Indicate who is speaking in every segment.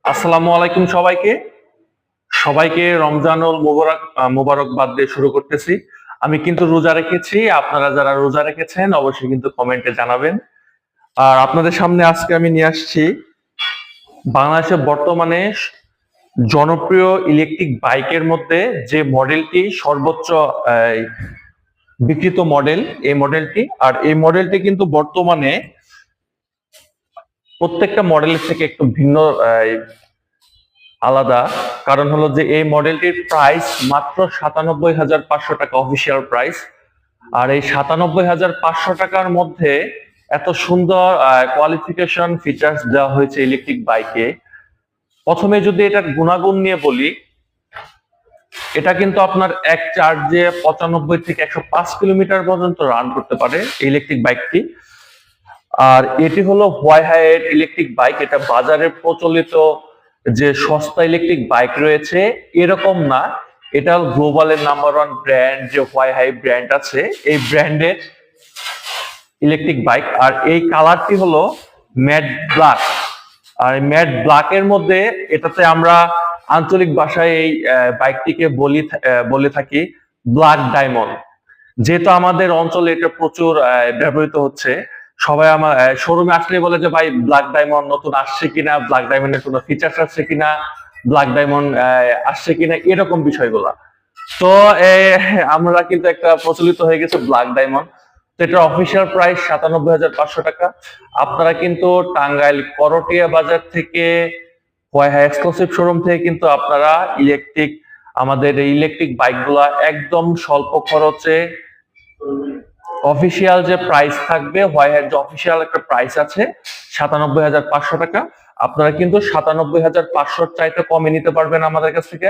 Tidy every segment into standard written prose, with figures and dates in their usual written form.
Speaker 1: আসসালামু আলাইকুম সবাইকে। সবাইকে রমজানুল মোবারকবাদ দিয়ে শুরু করতেছি। আমি কিন্তু রোজা রেখেছি। আপনারা যারা রোজা রেখেছেন অবশ্যই কিন্তু কমেন্টে জানাবেন। আর আপনাদের সামনে আজকে আমি নিয়ে আসছি বাংলাদেশে বর্তমানে জনপ্রিয় ইলেকট্রিক বাইকের মধ্যে যে মডেলটি সর্বোচ্চ আহ, বিক্রিত মডেল, এই মডেলটি। আর এই মডেলটি কিন্তু বর্তমানে প্রত্যেকটা মডেলের থেকে একটু ভিন্ন, আলাদা। কারণ হলো যে এই মডেলটির প্রাইস মাত্র 97,500 টাকা অফিসিয়াল প্রাইস। আর এই 97,500 টাকার মধ্যে এত সুন্দর কোয়ালিফিকেশন ফিচার্স দেওয়া হয়েছে ইলেকট্রিক বাইকে। প্রথমে যদি এটার গুণাগুণ নিয়ে বলি, এটা কিন্তু আপনার এক চার্জে 95 থেকে 105 কিলোমিটার পর্যন্ত রান করতে পারে ইলেকট্রিক বাইকটি। আর এটি হলো হোয়াইহাইয়ের ইলেকট্রিক বাইক। এটা বাজারে প্রচলিত যে সস্তা ইলেকট্রিক বাইক রয়েছে এরকম না। এটা গ্লোবালের নাম্বার 1 ব্র্যান্ড যে হোয়াইহাই ব্র্যান্ড আছে, এই ব্র্যান্ডের ইলেকট্রিক বাইক। আর এই কালারটি হলো ম্যাট ব্ল্যাক। আর ম্যাট ব্ল্যাকের মধ্যে এটাতে আমরা আঞ্চলিক ভাষায় এই বাইকটিকে বলে থাকি ব্ল্যাক ডায়মন্ড। যেহেতু আমাদের অঞ্চলে এটা প্রচুর ব্যবহৃত হচ্ছে, সবাই আমার শোরুমে আসলে বলে যে ভাই ব্ল্যাক ডায়মন্ড নতুন আসছে কিনা, ব্ল্যাক ডায়মন্ডের কোনো ফিচার্স আসছে কিনা, ব্ল্যাক ডায়মন্ড আসছে কিনা, এরকম বিষয়গুলা। তো আমরা কিন্তু একটা প্রচলিত হয়ে গেছে ব্ল্যাক ডায়মন্ড। তো এটার অফিসিয়াল প্রাইস 97,500 টাকা। আপনারা কিন্তু টাঙ্গাইল করটিয়া বাজার থেকে হোয়াইহাই এক্সক্লুসিভ শোরুম থেকে কিন্তু আপনারা আমাদের ইলেকট্রিক বাইকগুলা একদম স্বল্প খরচে অফিসিয়াল যে প্রাইস থাকবে, হোয়াইহাইয়ের যে অফিসিয়াল একটা প্রাইস আছে 97,500 টাকা, আপনারা কিন্তু 97,500 চাইতে কমে নিতে পারবেন আমাদের কাছ থেকে।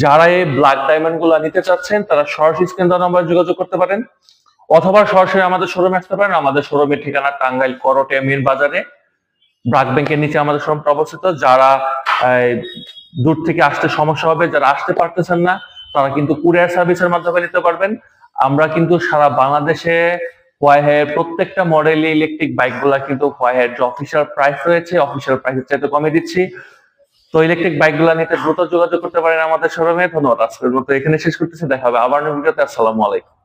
Speaker 1: যারা এই ব্ল্যাক ডায়মন্ড গুলা নিতে চাচ্ছেন তারা সরাসরি স্ক্রিন দেওয়া নম্বরে যোগাযোগ করতে পারেন, অথবা সরাসরি আমাদের শোরুমে আসতে পারেন। আমাদের শোরুমের ঠিকানা টাঙ্গাইল করটিয়া মেন বাজারে, ব্র্যাক ব্যাংকের নিচে আমাদের শোরুমটা অবস্থিত। যারা দূর থেকে আসতে সমস্যা হবে, যারা আসতে পারতেছেন না, তারা কিন্তু কুরিয়ার সার্ভিসের মাধ্যমে নিতে পারবেন। আমরা কিন্তু সারা বাংলাদেশে হোয়াইহাইয়ের প্রত্যেকটা মডেল ইলেকট্রিক বাইক গুলা কিন্তু হোয়াইহাইয়ের যে অফিসিয়াল প্রাইস রয়েছে অফিসিয়াল প্রাইসের চাইতে কমে দিচ্ছি। তো ইলেকট্রিক বাইক গুলা নিতে দ্রুত যোগাযোগ করতে পারেন আমাদের শোরুমে। ধন্যবাদ। আজকের মতো এখানে শেষ করতেছি। দেখা হবে আবার নতুন ভিডিওতে। আসসালামু আলাইকুম।